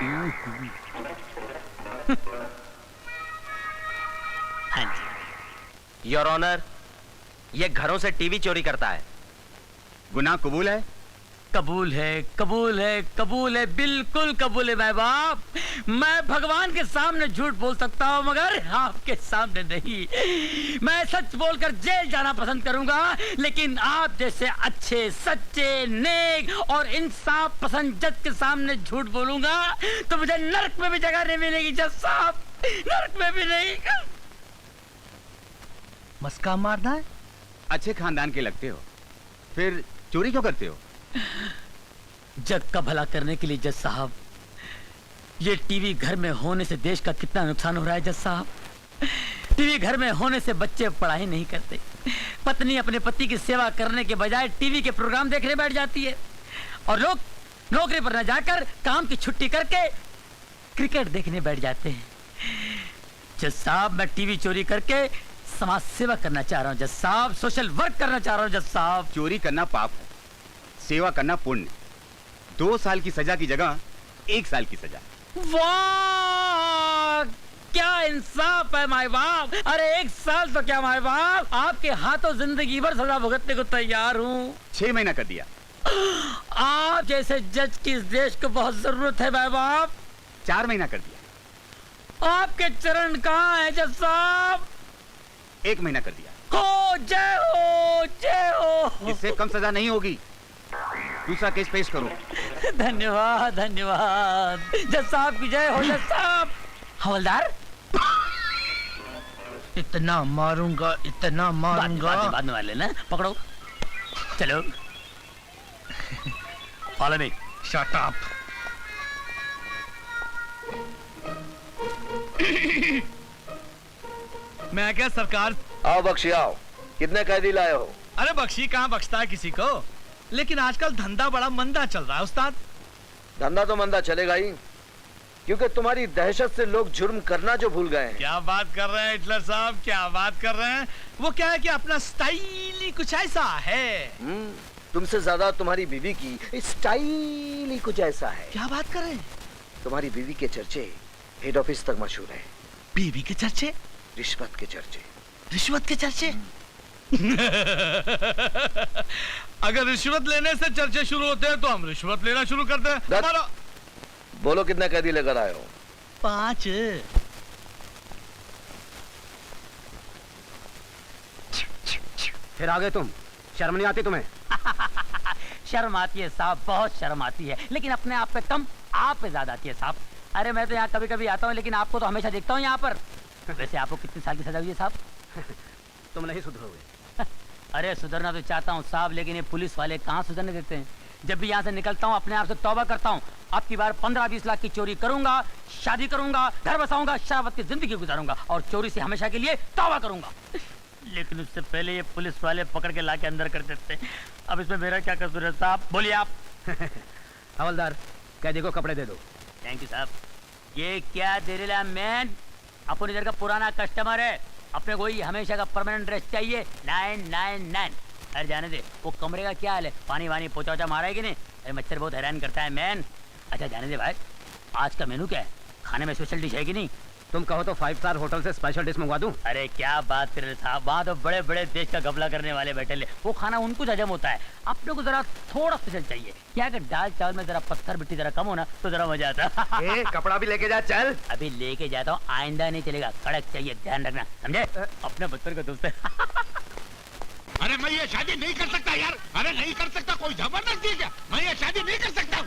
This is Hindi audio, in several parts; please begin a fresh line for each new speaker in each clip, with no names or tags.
हाँ जी। योर ऑनर, ये घरों से टीवी चोरी करता है।
गुनाह कबूल है?
कबूल है, कबूल है, कबूल है, बिल्कुल कबूल है मैं बाप। मैं भगवान के सामने झूठ बोल सकता हूँ मगर आपके सामने नहीं। मैं सच बोलकर जेल जाना पसंद करूंगा, लेकिन आप जैसे अच्छे, सच्चे, नेक और इंसाफ पसंद जज के सामने झूठ बोलूंगा तो मुझे नर्क में भी जगह नहीं मिलेगी जज साहब, नर्क में भी नहीं।
मस्का मारना है? अच्छे खानदान के लगते हो, फिर चोरी क्यों करते हो?
जग का भला करने के लिए जज साहब। ये टीवी घर में होने से देश का कितना नुकसान हो रहा है जज साहब। टीवी घर में होने से बच्चे पढ़ाई नहीं करते, पत्नी अपने पति की सेवा करने के बजाय टीवी के प्रोग्राम देखने बैठ जाती है, और लोग नौकरी पर न जाकर काम की छुट्टी करके क्रिकेट देखने बैठ जाते हैं। जज साहब, मैं टीवी चोरी करके समाज सेवा करना चाह रहा हूँ जज साहब, सोशल वर्क करना चाह रहा हूँ जज साहब।
चोरी करना पाप है, सेवा करना पुण्य। 2 साल की सजा की जगह 1 साल की सजा।
वाह, क्या इंसाफ है माय बाप। अरे 1 साल तो क्या माय बाप, आपके हाथों जिंदगी भर सजा भुगतने को तैयार हूँ।
6 महीना कर दिया।
आप जैसे जज की इस देश को बहुत जरूरत है माय बाप।
4 महीना कर दिया।
आपके चरण कहाँ है जज साहब?
1 महीना कर दिया।
हो जय हो, जय हो।
इससे कम सजा नहीं होगी। दूसरा केस पेश करो।
धन्यवाद, धन्यवाद जज साहब की जय हो। जज साहब। हवलदार,
इतना मारूंगा, इतना मारूंगा।
बाद में मार लेना। पकड़ो, चलो। Follow me.
Shut up.
मैं क्या सरकार?
आओ बख्शी आओ। कितने कैदी लाए हो?
अरे बख्शी कहाँ बख्शता है किसी को, लेकिन आजकल धंधा बड़ा मंदा चल रहा है उस्ताद।
धंधा तो मंदा चलेगा ही, क्योंकि तुम्हारी दहशत से लोग जुर्म करना जो भूल गए हैं।
क्या बात कर रहे हैं हिटलर साहब, क्या बात कर रहे हैं? वो क्या है कि अपना स्टाइल ही कुछ ऐसा है।
तुमसे ज्यादा तुम्हारी बीवी की स्टाइल ही कुछ ऐसा है।
क्या बात कर रहे हैं?
तुम्हारी बीवी के चर्चे हेड ऑफिस तक मशहूर है।
बीवी के चर्चे?
रिश्वत के चर्चे।
रिश्वत के चर्चे? अगर रिश्वत लेने से चर्चे शुरू होते हैं तो हम रिश्वत लेना शुरू करते हैं। हमारा...
बोलो कितने कैदी लेकर आए हो?
5।
फिर आ गए तुम, शर्म नहीं आती तुम्हें?
शर्म आती है साहब, बहुत शर्म आती है, लेकिन अपने आप पे कम, आप पे ज्यादा आती है साहब। अरे मैं तो यहाँ कभी कभी आता हूँ, लेकिन आपको तो हमेशा देखता हूँ यहाँ पर। वैसे आपको कितने साल की सजा हुई है साहब?
तुम नहीं सुधरोगे।
अरे सुधरना तो चाहता हूँ साहब, लेकिन ये पुलिस वाले कहाँ सुधरने देते हैं। जब भी यहाँ से निकलता हूँ अपने आप से तौबा करता हूँ, अब की बार 15-20 लाख की चोरी करूंगा, शादी करूंगा, घर बसाऊंगा, शराबत की जिंदगी गुजारूंगा और चोरी से हमेशा के लिए तौबा करूंगा। लेकिन उससे पहले ये पुलिस वाले पकड़ के लाके अंदर कर देते हैं। अब इसमें मेरा क्या कसूर है साहब, बोलिए आप।
हवलदार, कैदी को कपड़े दे दो।
थैंक यू साहब। ये क्या देरीला मैन, अपन इधर का पुराना कस्टमर है, अपने को ही हमेशा का परमानेंट ड्रेस चाहिए। 999। अरे जाने दे, वो कमरे का क्या हाल है, पानी वानी पोचा वोचा मारा है कि नहीं? अरे मच्छर बहुत हैरान करता है मैन। अच्छा जाने दे भाई, आज का मेनू क्या है, खाने में स्पेशल डिश है कि नहीं?
तुम कहो तो 5 स्टार होटल से स्पेशल डिश मंगवा दूं?
अरे क्या बात कर रहे साहब, वहाँ तो बड़े बड़े देश का घपला करने वाले बैठे ले, वो खाना उनको हजम होता है, अपने को जरा थोड़ा स्पेशल चाहिए। क्या अगर दाल चावल में जरा पत्थर मिट्टी जरा कम हो ना तो जरा मजा आता।
कपड़ा भी लेके जा, चल।
अभी लेके जाता हूँ, आइंदा नहीं चलेगा, कड़क चाहिए, ध्यान रखना, समझे? अपने बच्चों का दोस्त है।
अरे मैं ये शादी नहीं कर सकता यार। अरे नहीं कर सकता, कोई जबरदस्ती है क्या? मैं ये शादी नहीं कर सकता।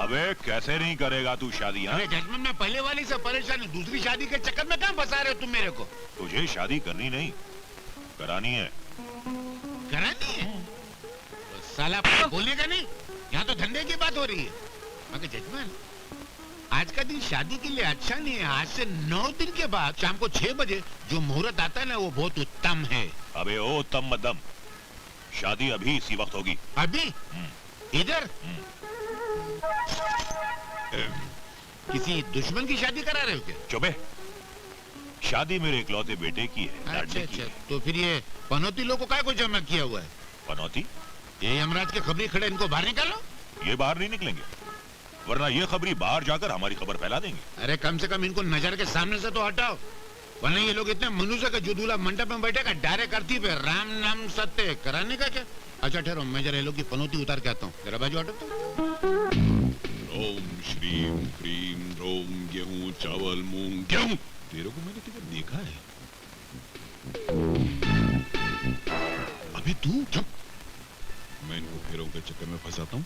अबे कैसे नहीं करेगा तू शादी?
अरे जजमान, मैं पहले वाली से परेशान हूँ, दूसरी शादी के चक्कर में कहाँ फंसा रहे हो तुम मेरे को?
तुझे शादी करनी नहीं, करानी है।
करानी है? तो साला बोलेगा नहीं, यहाँ तो धंधे की बात हो रही है। मगर जजमान, आज का दिन शादी के लिए अच्छा नहीं है। आज से 9 दिन के बाद शाम को 6 बजे जो मुहूर्त आता है ना, वो बहुत उत्तम है।
अबे ओ उत्तम मध्यम, शादी अभी इसी वक्त होगी।
अभी? इधर? किसी दुश्मन की शादी करा रहे हो क्या?
चुप है, शादी मेरे इकलौते बेटे की है।
अच्छा अच्छा, तो फिर ये पनौती लोग को क्या को जमा किया हुआ है?
पनौती?
ये यमराज के खबरी खड़े, इनको बाहर निकालो।
ये बाहर नहीं निकलेंगे। वरना ये खबरी बाहर जाकर हमारी खबर फैला देंगे।
अरे कम से कम इनको नजर के सामने से तो हटाओ, वरना ये लोग इतने मनुष्य का जो दूल्हा मंडप में बैठेगा डायरेक्ट करती पे राम नाम सत्य कराने का क्या। अच्छा ठहरो, मैं जरा ये लोग की पनौती उतार के आता हूँ, जरा बाजू हटो तो।
ओम श्रीम क्रीम रोम गेहूं चावल मूंग गेहूं। तेरे को मैंने किधर देखा है? अबे तू चुप। मैं इनको फेरों के चक्कर में फंसाता हूँ,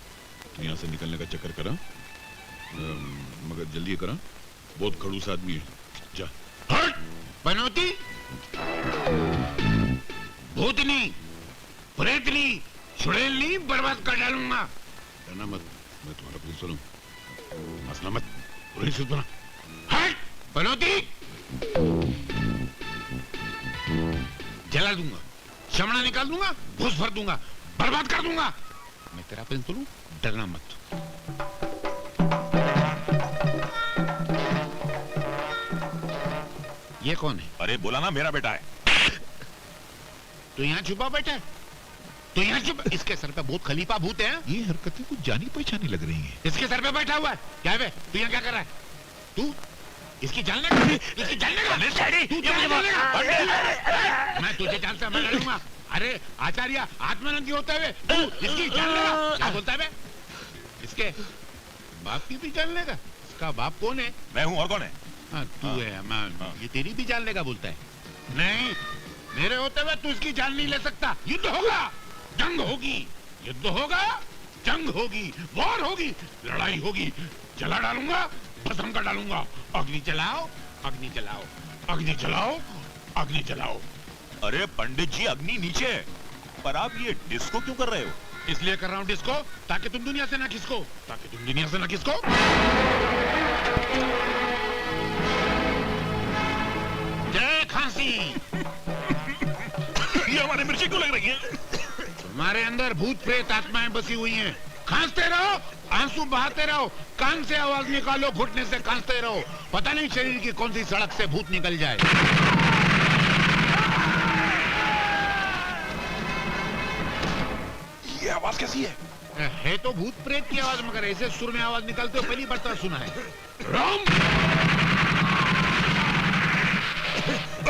तो यहाँ से निकलने का चक्कर करा, मगर जल्दी करा, बहुत खड़ूस आदमी है। जा
हट! पनौती, भूतनी, प्रेतनी, चुड़ैलनी बर्बाद कर डालूंगा।
डरना मत, मैं तुम्हारा प्रिंसिपल हूँ, हंसना मत, बुरी सुध बना।
हट! पनौती, जला दूंगा, चमड़ा निकाल दूंगा, भूस भर दूंगा, बर्बाद कर दूंगा। मैं तेरा प्रिंसिपल हूँ, डरना मत। ये कौन है?
अरे बोला ना मेरा बेटा है।
तो यहाँ छुपा बैठा है, तो यहाँ छुपा। इसके सर पे बहुत खलीफा भूत है।
ये हरकतें कुछ जानी पहचानी लग रही हैं।
इसके सर पे बैठा हुआ है। क्या है? तू यहाँ क्या कर रहा है? तू इसकी जान लेगा? इसकी जान लेगा? तू जान लेगा? मैं तुझे जान से मैं लड़ूंगा। अरे आचार्य आत्मानंद होते हुए तू इसकी जान लेगा? क्या बोलता है बे? इसके बाप की भी जान लेगा? इसका बाप कौन है?
मैं हूँ, और कौन है?
हाँ, तू है। मैं ये तेरी भी जान लेगा बोलता है। नहीं, मेरे होते हुए तू इसकी जान नहीं ले सकता। युद्ध होगा, जंग होगी, युद्ध होगा, जंग होगी, वॉर होगी, लड़ाई होगी। जला डालूंगा, भस्म कर डालूंगा। अग्नि जलाओ, अग्नि जलाओ, अग्नि जलाओ, अग्नि जलाओ।
अरे पंडित जी, अग्नि नीचे है, पर आप ये डिस्को क्यों कर रहे हो?
इसलिए कर रहा हूँ डिस्को, ताकि तुम दुनिया से ना खिसको, ताकि तुम दुनिया से ना खिसको। जय खांसी।
ये हमारे मिर्ची क्यों लग रही है?
तुम्हारे अंदर भूत प्रेत आत्माएं बसी हुई हैं। खांसते रहो, आंसू बहाते रहो, कान से आवाज निकालो, घुटने से खांसते रहो। पता नहीं शरीर की कौन सी सड़क से भूत निकल जाए।
ये आवाज कैसी है
तो भूत प्रेत की आवाज, मगर ऐसे सुर में आवाज निकलते हो पहली बार तो सुना है। राम!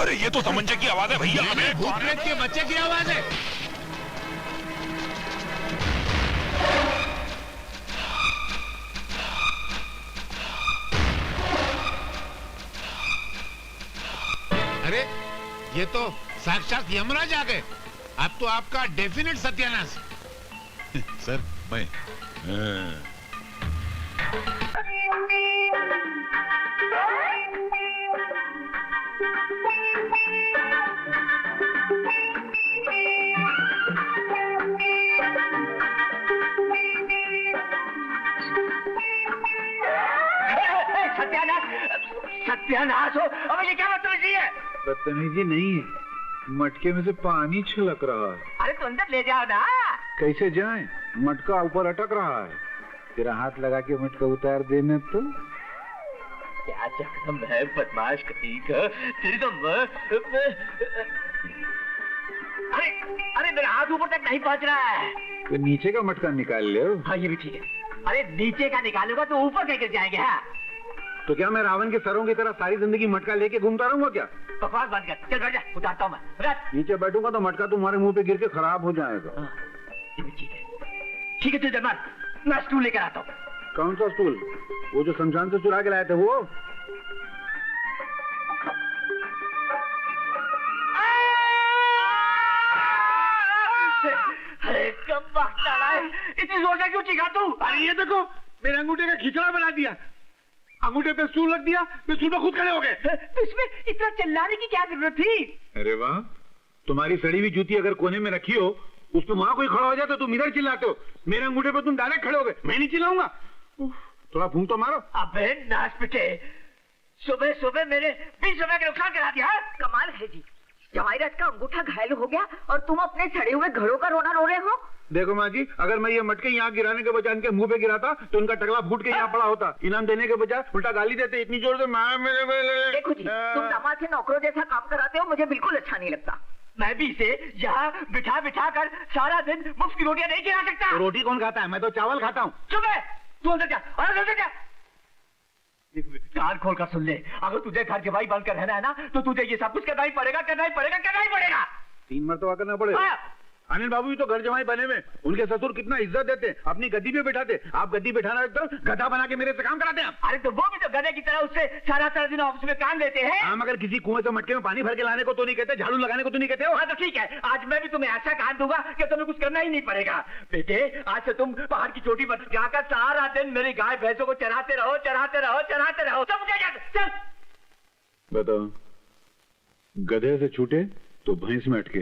अरे ये तो तमंचे की आवाज है भैया।
ये भूत प्रेत के बच्चे की आवाज है। अरे ये तो साक्षात यमराज आ गए। अब तो आपका डेफिनेट सत्यानाश।
सर मैं
सत्यानाश हो। अब ये क्या बदतमीजी है?
बदतमीजी नहीं है, मटके में से पानी छलक रहा है।
अरे तो अंदर ले जाओ ना।
कैसे जाएं? मटका ऊपर अटक रहा है। तेरा हाथ लगा के मटका उतार देना तो।
क्या चक्कर है बदमाश कहीं का? तेरी तो अरे अरे मेरा हाथ ऊपर तक नहीं पहुंच रहा है।
तो नीचे का मटका निकाल ले।
हाँ ये भी ठीक है। अरे नीचे का निकालूंगा तो ऊपर कैसे जाएंगे? हाँ
तो क्या मैं रावण के सरों की तरह सारी जिंदगी मटका लेके घूमता रहूंगा क्या?
बकवास बंद कर, चल बैठ जा, उतारता हूँ मैं।
नीचे बैठूंगा तो मटका तुम्हारे मुंह पे गिर के खराब हो जाएगा।
ये भी ठीक है। ठीक है तू जमान, मैं स्टूल लेकर आता हूँ।
कौन सा स्टूल? वो जो शमशान से चुरा के लाए थे वो?
अरे कब वक्त डाला है, इतनी जोर से क्यों चिल्ला तू?
अरे ये देखो, मेरे अंगूठे का खिचड़ा बना दिया। अंगूठे पे स्टूल रख दिया, तो स्टूल पे खुद खड़े हो गए।
तो इसमें इतना चिल्लाने की क्या जरूरत थी?
अरे वाह, तुम्हारी सड़ी हुई जूती अगर कोने में रखी हो, उस पे वहां कोई खड़ा हो जाए तो तुम इधर चिल्लाते हो। मेरे अंगूठे पे तुम डायरेक्ट खड़े हो गए, मैं नहीं चिल्लाऊंगा। थोड़ा फूंक तो मारो।
अबे नाच पिटे, सुबह सुबह मेरे 20 रुपए का नुकसान करा दिया। कमाल है जी, जवाहिरत का अंगूठा घायल हो गया और तुम अपने सड़े हुए घरों का रोना रो रहे हो।
देखो माँ जी, अगर मैं ये मटके यहाँ गिराने के बजाय इनके मुंह पे गिराता तो इनका टकला फूट के यहाँ पड़ा होता। इनाम देने के बजाय उल्टा गाली देते इतनी जोर से।
देखो जी, तुम दामाद से नौकरों जैसा काम कराते हो, मुझे बिल्कुल अच्छा नहीं लगता। मैं भी इसे यहाँ बिठा बिठा कर सारा दिन मुफ्त की रोटियां नहीं खिला सकता।
तो रोटी कौन खाता है? मैं तो चावल खाता हूँ।
चुप है, तू अंदर जा, अंदर जा। देख, कान खोल कर सुन ले, अगर तुझे घर जमाई बनकर रहना है ना, तो तुझे ये सब कुछ करना ही पड़ेगा, करना ही पड़ेगा, करना ही पड़ेगा।
3 मरतबा करना पड़ेगा। अनिल बाबू भी तो घर जमाई बने में, उनके ससुर कितना इज्जत देते, अपनी गद्दी पे बैठाते। आप गद्दी बैठाना तो गधा बना के मेरे से काम कराते हैं।
अरे तो वो भी तो गधे की तरह उससे सारा दिन ऑफिस में काम लेते हैं।
हम अगर किसी कुएं से मटके में पानी भर के लाने को तो नहीं कहते, झाड़ू लगाने को तो नहीं कहते हो।
हाँ तो ठीक है, आज मैं भी तुम्हें ऐसा काम दूंगा कि तुम्हें कुछ करना ही नहीं पड़ेगा। बेटे, आज से तुम पहाड़ की चोटी पर जाकर सारा दिन मेरी गाय भैंसों को चराते रहो, चराते रहो, चराते रहो। सब चल।
बताओ, गधे से छूटे तो भैंस में अटके।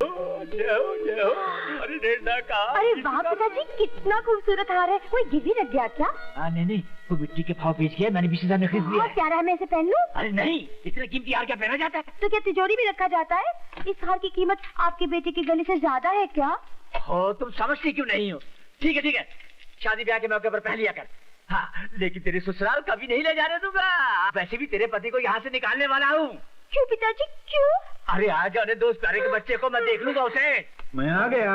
अरे वाह पिताजी, कितना खूबसूरत हार है। कोई गिरवी रख गया क्या?
नहीं, वो मिट्टी के भाव बेच गया, मैंने 20,000 में खरीद लिया है।
क्या रहा, मैं इसे पहन लूं?
अरे नहीं, इतने कीमती हार क्या पहना जाता है?
तो क्या तिजोरी में रखा जाता है? इस हार की कीमत आपके बेटे की गले से ज्यादा है क्या?
हो, तुम समझती क्यों नहीं हो? ठीक है, शादी ब्याह के मौके पर पहन लिया कर। हाँ, लेकिन तेरे ससुराल कभी नहीं ले जाने दूंगा। वैसे भी तेरे पति को यहाँ से निकालने वाला हूँ।
क्यों पिताजी, क्यों?
अरे आ जाने दो, उस प्यारे के बच्चे को मैं देख लूंगा उसे।
मैं आ गया,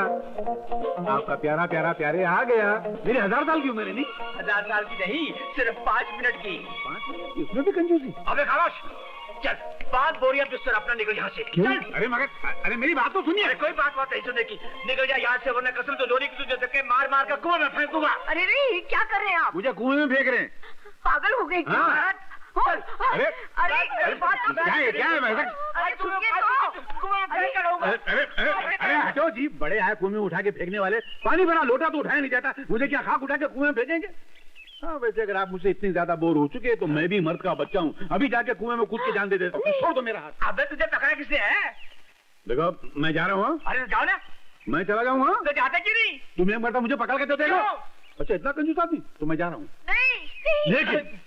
आपका प्यारा प्यारे आ गया। मेरे 1000 साल की उम्र है। नहीं
1000 साल की नहीं, सिर्फ 5 मिनट की।
5 मिनट की? उसमें भी कंजूसी।
अबे खामोश, चल 5 बोरियां बिस्तर अपना निकल यहाँ से।
क्यों?
चल।
अरे मगर, अरे मेरी बात तो सुनिए।
अरे कोई बात नहीं सुनने की, निकल जा यहाँ से, वरना कसम तो डोरी की तुझे धक्के मार मार कर कुएं में फेंक दूंगा।
अरे नहीं, क्या कर रहे हैं आप?
मुझे कुएं में फेंक रहे हैं।
पागल हो गए क्या?
हाँ।
अरे
क्या है वैसा? अरे हटो जी, बड़े आए कुएं में उठा के फेंकने वाले। पानी भरा लोटा तो उठाया नहीं जाता, मुझे क्या खाक उठा के कुएं में फेंकेंगे? हाँ, वैसे अगर आप मुझसे इतनी ज्यादा बोर हो चुके हैं तो मैं भी मर्द का बच्चा हूँ, अभी जाके कुएं में कूद के जान दे देता हूँ। छोड़ दो मेरा हाथ।
अबे तुझे पकड़ा किसने है?
देखो, मैं जा रहा हूँ।
अरे जाओ ना।
मैं चला जाऊंगा।
तो जाते क्यों नहीं?
तुम एक मरता मुझे पकड़ के दे देगा। अच्छा, इतना कंजूस आदमी? तो मैं जा रहा हूँ। लेकिन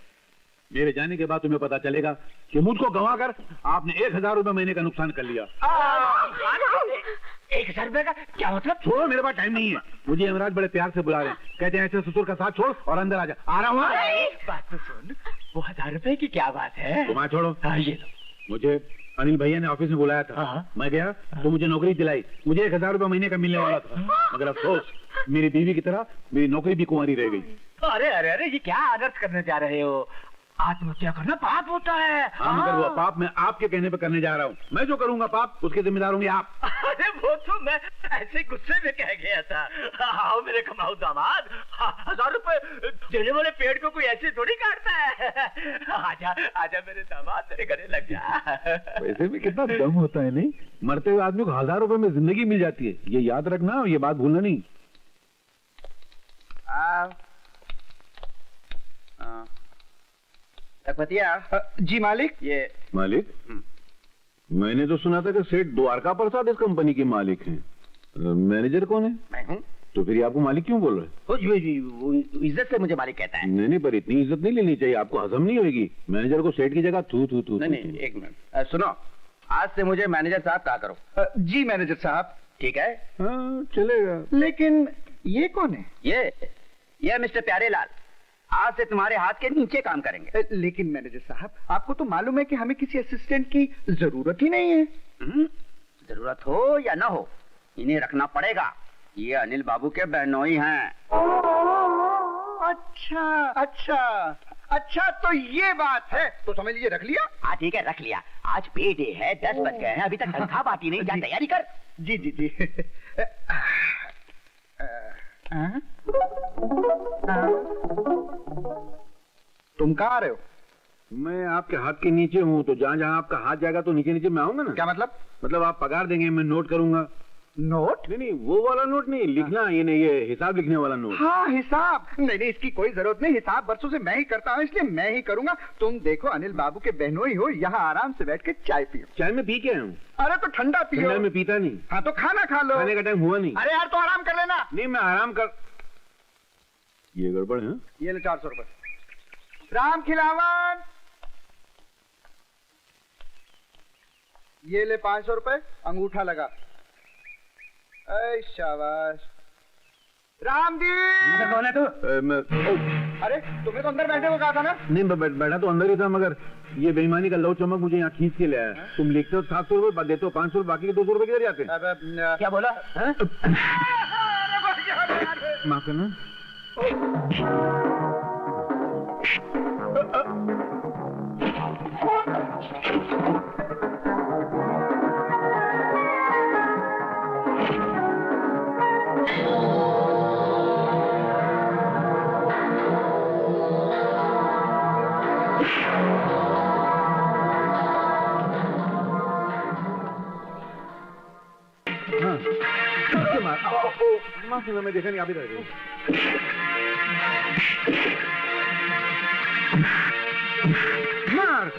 मेरे जाने के बाद तुम्हें पता चलेगा कि मुझको गंवा कर आपने 1000 रुपए महीने का नुकसान कर लिया।
1000 रुपए का क्या मतलब?
छोड़ो, मेरे पास टाइम नहीं है। मुझे यमराज बड़े प्यार से बुला रहे हैं, कहते हैं ऐसे ससुर का साथ छोड़ और अंदर आ जा। आ रहा हूँ।
बात तो सुन, वो 1000 रुपए की क्या बात है?
तुम छोड़ो।
ये लो।
मुझे अनिल भैया ने ऑफिस में बुलाया था, मैं गया तो मुझे नौकरी दिलाई। मुझे 1000 रुपए महीने का मिलने वाला था, मगर अफसोस मेरी बीवी की तरह मेरी नौकरी भी कुंवारी रह गई।
अरे अरे अरे, ये क्या अनर्थ करने जा रहे हो? आत्महत्या करना पाप होता है।
हाँ, मगर वो पाप मैं आपके कहने पे करने जा रहा हूँ। मैं जो करूँगा पाप, उसके जिम्मेदार होंगे आप।
अरे वो तो मैं ऐसे गुस्से में कह गया था। आओ मेरे कमाऊ दामाद, 1000 रुपए देने वाले पेड़ को कोई ऐसे थोड़ी काटता है। आजा आजा मेरे दामाद, मेरे गले लग जा।
वैसे भी कितना दम होता है, नहीं? मरते हुए आदमी को 1000 रुपए में जिंदगी मिल जाती है, ये याद रखना, ये बात भूलना नहीं।
जी मालिक। ये
मालिक, मैंने तो सुना था कि सेठ द्वारका प्रसाद इस कंपनी के मालिक हैं। मैनेजर कौन है?
मैं हूँ।
तो फिर ये आपको मालिक क्यों बोल रहे हैं?
वो इज्जत से मुझे मालिक कहता है।
नहीं, पर इतनी इज्जत नहीं लेनी चाहिए, आपको हजम नहीं होगी। मैनेजर को सेठ की जगह थू थू थू।
नहीं, एक मिनट सुनो, आज से मुझे मैनेजर साहब कहा करो। जी मैनेजर साहब। ठीक है?
हाँ, चलेगा।
लेकिन ये कौन है? ये मिस्टर प्यारेलाल, आज से तुम्हारे हाथ के नीचे काम करेंगे।
लेकिन मैनेजर साहब, आपको तो मालूम है कि हमें किसी असिस्टेंट की जरूरत ही नहीं है।
जरूरत हो या ना हो, इन्हें रखना पड़ेगा। ये अनिल बाबू के बहनोई हैं।
अच्छा अच्छा अच्छा, तो ये बात है। तो समझ लीजिए रख लिया।
हाँ ठीक है, रख लिया। आज पे डे है, 10 बज गए हैं, अभी तक तनख्वाह बाकी नहीं। जा तैयारी कर।
जी जी जी। तुम कहाँ आ रहे हो?
मैं आपके हाथ के नीचे हूँ, तो जहाँ जहाँ आपका हाथ जाएगा तो नीचे नीचे मैं आऊंगा ना।
क्या मतलब?
मतलब आप पगार देंगे, मैं नोट करूंगा।
नोट?
नहीं, वो वाला नोट नहीं, लिखना ये नहीं, ये हिसाब लिखने वाला नोट।
हाँ, हिसाब? नहीं, इसकी कोई जरूरत नहीं। हिसाब बरसों से मैं ही करता हूँ, इसलिए मैं ही करूंगा। तुम देखो, अनिल बाबू के बहनोई हो, यहाँ आराम से बैठ के चाय पियो।
चाय में पी के आया हूँ।
अरे तो ठंडा पियो।
ठंडा में पीता नहीं।
हाँ तो खाना खा लो।
खाने का टाइम हुआ नहीं।
अरे यार, तो आराम कर लेना।
नहीं, मैं आराम कर। ये गड़बड़ है।
ये ले 400 रुपए। राम खिलावन, ये ले 500 रुपए, अंगूठा लगा। ऐ शाबाश। राम जी।
कौन है तू?
अरे तुम्हें तो अंदर बैठने को कहा था ना।
नहीं, बैठा तो अंदर ही था, मगर ये बेईमानी का लव चमक मुझे यहाँ खींच के ले आया। तुम लिखते हो 700 रुपए, देते हो 500, बाकी के 200 रुपए किधर जाते हैं?
क्या बोला?
माफ करना। मैं देखा नहीं, आप ही रह गए। मार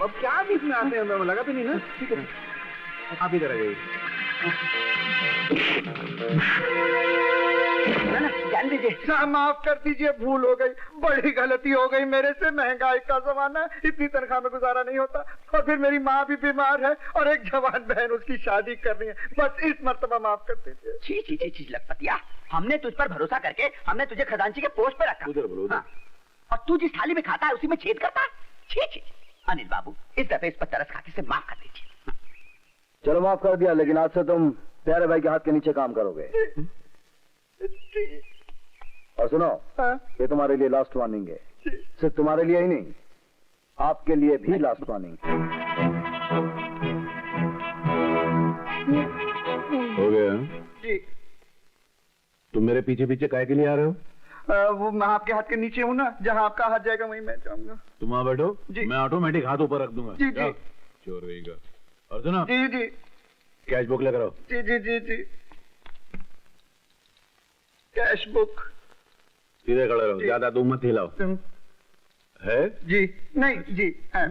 अब क्या बीच में आते हैं, लगा तो नहीं ना? ठीक है, आप इधर आ गए।
जान दीजिए, माफ कर दीजिए, भूल हो गई, बड़ी गलती हो गई मेरे से। महंगाई का जमाना, इतनी तनख्वाह में गुजारा नहीं होता, और फिर मेरी माँ भी बीमार है और एक जवान बहन, उसकी शादी करनी है। बस इस मर्तबा माफ कर दीजिए।
छी छी छी छी लखपतिया, हमने तुझ पर भरोसा करके हमने तुझे खजांची के पोस्ट पे रखा।
उधर बोलो,
हाँ। और तू जिस थाली में खाता है उसी में छेद करता है। छी छी। अनिल बाबू, इस दफे इस पर तरस खाते से माफ कर दीजिए।
चलो माफ कर दिया, लेकिन आज से तुम प्यारे भाई के हाथ के नीचे काम करोगे। और सुनो, ये तुम्हारे लिए लास्ट वार्निंग है। सिर्फ तुम्हारे लिए ही नहीं, आपके लिए भी लास्ट वार्निंग।
हो गया?
जी।
तुम मेरे पीछे पीछे काहे के लिए आ रहे हो?
वो मैं आपके हाथ के नीचे हूँ ना, जहाँ आपका हाथ जाएगा वहीं मैं जाऊंगा।
तुम वहाँ बैठो,
जी।
मैं ऑटोमेटिक हाथ ऊपर रख दूंगा।
जी जी
चोर रहेगा। और सुनो,
जी जी
कैश बुक लेकर आओ।
जी जी जी जी। Cash book.
सीधे खड़े रहो, ज्यादा तुम मत हिलाओ। है?
जी नहीं जी। हाँ।